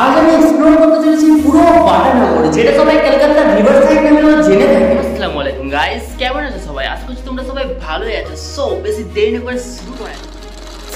আজ আমি এক্সপ্লোর করতে চলেছি পুরো বাটানগর, যেটা সবাই কলকাতার রিভার সাইড নামেও জেনে থাকে। আসসালামু আলাইকুম গাইস, কেমন আছো সবাই? আশা করছি তোমরা সবাই ভালোই আছো। সো বেশি দেরি না করে শুরু করা যাক।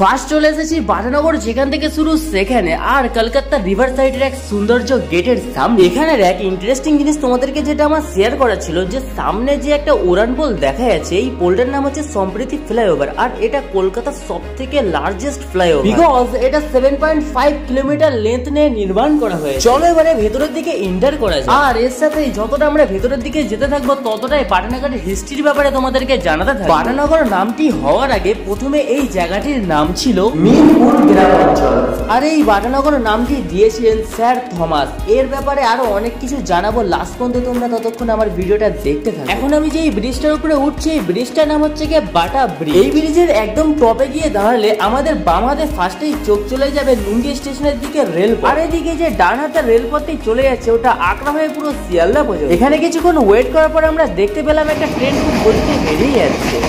ফার্স্ট চলে এসেছি বাটানগর, যেখান থেকে শুরু সেখানে, আর কলকাতার রিভার সাইডের এক সৌন্দর্য গেটের সামনে। এখানের এক ইন্টারেস্টিং জিনিস তোমাদেরকে যেটা আমার শেয়ার করা ছিল, যে সামনে যে একটা উড়ান পোল দেখা যাচ্ছে, এই পোলটার নাম হচ্ছে সম্প্রীতি ফ্লাইওভার, আর এটা কলকাতার সব থেকে লার্জেস্ট ফ্লাইওভার, বিকজ এটা 7.5 কিলোমিটার লেন্থ নিয়ে নির্মাণ করা হয়েছে। চলো এবারে ভেতরের দিকে এন্টার করা যায়, আর এর সাথে যতটা আমরা ভেতরের দিকে যেতে থাকবো ততটাই বাটানগরের হিস্ট্রির ব্যাপারে তোমাদেরকে জানাতে থাকবো। বাটানগর নামটি হওয়ার আগে প্রথমে এই জায়গাটির নাম ছিল মিরপুর গ্রামাঞ্চল, আর এই বাটানগর নামটি দিয়েছিলেন স্যার থমাস। এর ব্যাপারে আরো অনেক কিছু জানাবো, লাস্ট পর্যন্ত তোমরা ততক্ষণ আমার ভিডিওটা দেখতে থাকো। এখন আমি যে এই ব্রিজটার উপরে উঠছি, এই ব্রিজটার নাম হচ্ছে গিয়ে বাটা ব্রিজ। এই ব্রিজের একদম টপে গিয়ে দাঁড়ালে আমাদের বাম হাতে ফার্স্টেই চোখ চলে যাবে লুঙ্গি স্টেশনের দিকে রেলপথ, আর এদিকে যে ডান হাতে রেলপথটি চলে যাচ্ছে ওটা আকড়া হয়ে পুরো শিয়ালদা পর্যন্ত। এখানে কিছুক্ষণ ওয়েট করার পর আমরা দেখতে পেলাম একটা ট্রেন খুব গতিতে বেরিয়ে যাচ্ছে।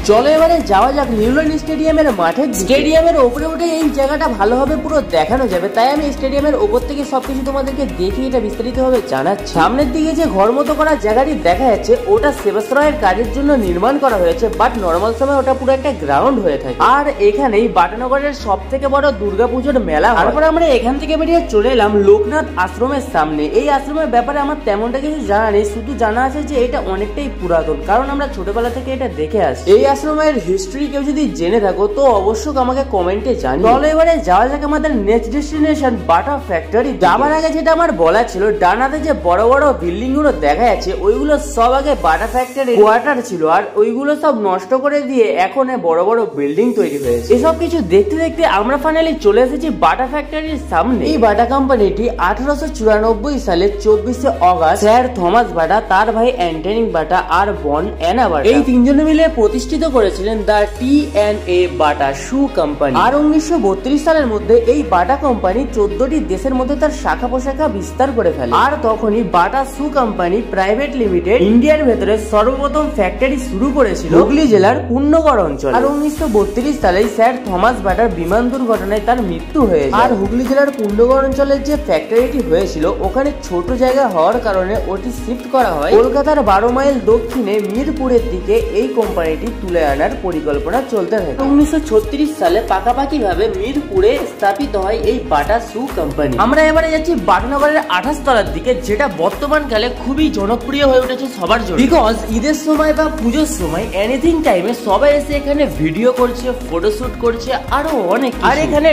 চলো এবারে যাওয়া যাক নিউল্যান্ড স্টেডিয়ামের মাঠে। স্টেডিয়ামের ওপরে উঠে এই জায়গাটা ভালোভাবে পুরো দেখানো যাবে, তাই আমি স্টেডিয়ামের ওপর থেকে সবকিছু তোমাদেরকে দেখিয়ে এটা বিস্তারিত ভাবে জানাচ্ছি। সামনের দিকে যে ঘর মতো করা জায়গাটি দেখা যাচ্ছে, ওটা সেবাশ্রয়ের কাজের জন্য নির্মাণ করা হয়েছে, বাট নর্মাল সময় ওটা পুরো একটা গ্রাউন্ড হয়ে থাকে। আর এখানেই বাটানগরের সব থেকে বড় দুর্গাপুজোর মেলা। তারপর আমরা এখান থেকে বেরিয়ে চলে এলাম লোকনাথ আশ্রমের সামনে। এই আশ্রমের ব্যাপারে আমার তেমনটা কিছু জানা নেই, শুধু জানা আছে যে এটা অনেকটাই পুরাতন, কারণ আমরা ছোটবেলা থেকে এটা দেখে আসছি। এই আশ্রমের হিস্ট্রি কেউ যদি জেনে থাকো তো অবশ্যই আমাকে কমেন্টে জানিও। চলো এবারে যাওয়া যাক আমাদের নেক্সট ডেস্টিনেশন বাটা ফ্যাক্টরি। যাবার আগে যেটা আমার বলা ছিল, ডানাতে যে বড় বড় বিল্ডিং গুলো দেখা যাচ্ছে ওইগুলো সব আগে বাটা ফ্যাক্টরি কোয়ার্টার ছিল, আর ওইগুলো সব নষ্ট করে দিয়ে এখন বড় বড় বিল্ডিং তৈরি হয়েছে। এসব কিছু দেখতে দেখতে আমরা ফাইনালি চলে এসেছি বাটা ফ্যাক্টরির সামনে। এই বাটা কোম্পানিটি 1894 সালে 24 অগস্ট স্যার থমাস বাটা, তার ভাই অ্যান্টনি বাটা আর বোন অ্যানা বাটা, এই তিনজনে মিলে প্রতিষ্ঠিত করেছিলেন দা টি&এ বাটা শু কোম্পানি। আর 1932 সালের মধ্যে এই বাটা কোম্পানি 14টি দেশের মধ্যে তার শাখা প্রশাখা বিস্তার করে ফেলে। আর তখনই বাটা শু কোম্পানি প্রাইভেট লিমিটেড ইন্ডিয়ার ভেতরে সর্বপ্রথম ফ্যাক্টরি শুরু করেছিল হুগলি জেলার পূর্ণগড় অঞ্চলে। আর 1932 সালে স্যার থমাস বাটার বিমান দুর্ঘটনায় তার মৃত্যু হয়েছে। আর হুগলি জেলার পূর্ণগড় অঞ্চলের যে ফ্যাক্টরিটি হয়েছিল ওখানে ছোট জায়গা হওয়ার কারণে ওটি শিফট করা হয় কলকাতার 12 মাইল দক্ষিণে মিরপুরের দিকে। এই কোম্পানিটি তুলে আনার পরিকল্পনা চলতে থাকে। 1936 সালে পাকাপাকি ভাবে মিরপুরে স্থাপিত হয় এই বাটা শু কোম্পানি। আমরা এবারে যাচ্ছি বাটানগরের 28 তলার দিকে, যেটা বর্তমানকালে খুবই জনপ্রিয় হয়ে উঠেছে সবার জন্য, বিকজ ঈদের সময় বা পুজোর সময় এনিথিং টাইমে সবাই এসে এখানে ভিডিও করছে, ফটোশুট করছে, আরো অনেক। আর এখানে